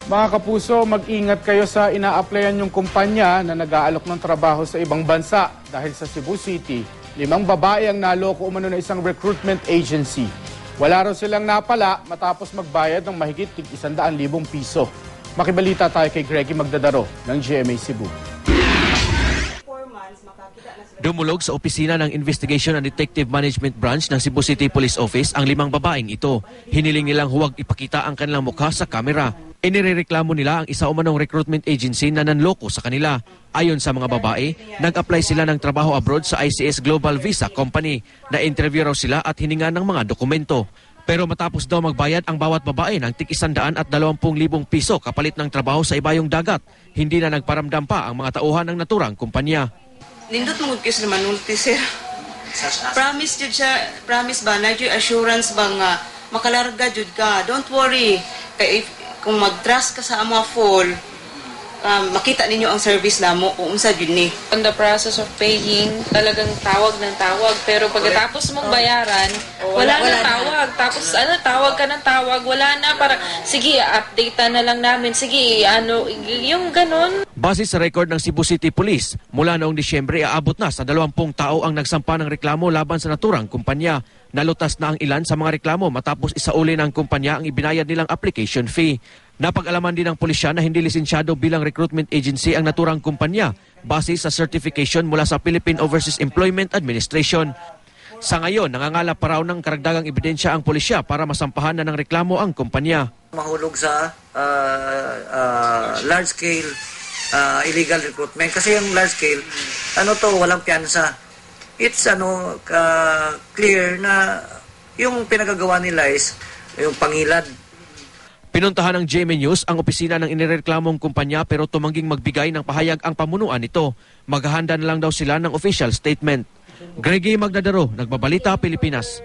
Mga kapuso, mag-ingat kayo sa ina-applyan yung kumpanya na nag-aalok ng trabaho sa ibang bansa. Dahil sa Cebu City, 5 babae ang naloko umano na isang recruitment agency. Wala raw silang napala matapos magbayad ng mahigit 100,000 piso. Makibalita tayo kay Greggy Magdadaro ng GMA Cebu. Dumulog sa opisina ng Investigation and Detective Management Branch ng Cebu City Police Office ang 5 babaeng ito. Hiniling nilang huwag ipakita ang kanilang mukha sa kamera. Inirereklamo nila ang isa umanong recruitment agency na nanloko sa kanila. Ayon sa mga babae, nag-apply sila ng trabaho abroad sa ICS Global Visa Company. Na-interview raw sila at hininga ng mga dokumento. Pero matapos daw magbayad ang bawat babae ng tig-120,000 piso kapalit ng trabaho sa ibayong dagat, hindi na nagparamdam pa ang mga tauhan ng naturang kumpanya. Nindot mong kis naman ulti, sir. Promise jud siya, promise ba na jud assurance ba nga makalarga jud ka. Don't worry. Kay kung mag-trust ka sa amo full, makita ninyo ang service namo kung unsa jud ni. On the process of paying, talagang tawag ng tawag, pero pagkatapos mong bayaran, wala na tawag. Tapos tawag ka ng tawag, wala na, para sige, update na lang namin. Sige, yung ganun. Base sa record ng Cebu City Police, mula noong Disyembre aabot na sa 20 tao ang nagsampa ng reklamo laban sa naturang kumpanya. Nalutas na ang ilan sa mga reklamo matapos isauli ng kumpanya ang ibinayad nilang application fee. Napag-alaman din ng pulisya na hindi lisensyado bilang recruitment agency ang naturang kumpanya base sa certification mula sa Philippine Overseas Employment Administration. Sa ngayon, nangangalap pa raw ng karagdagang ebidensya ang pulisya para masampahan na ng reklamo ang kumpanya. Mahulog sa large-scale illegal recruitment. Kasi yung large-scale, walang piyansa. It's clear na yung pinagagawa nila is yung pangilad. Pinuntahan ng GMA News ang opisina ng inireklamong kumpanya pero tumangging magbigay ng pahayag ang pamunuan nito. Maghahanda na lang daw sila ng official statement. Greggy Magdadaro, Nagbabalita, Pilipinas.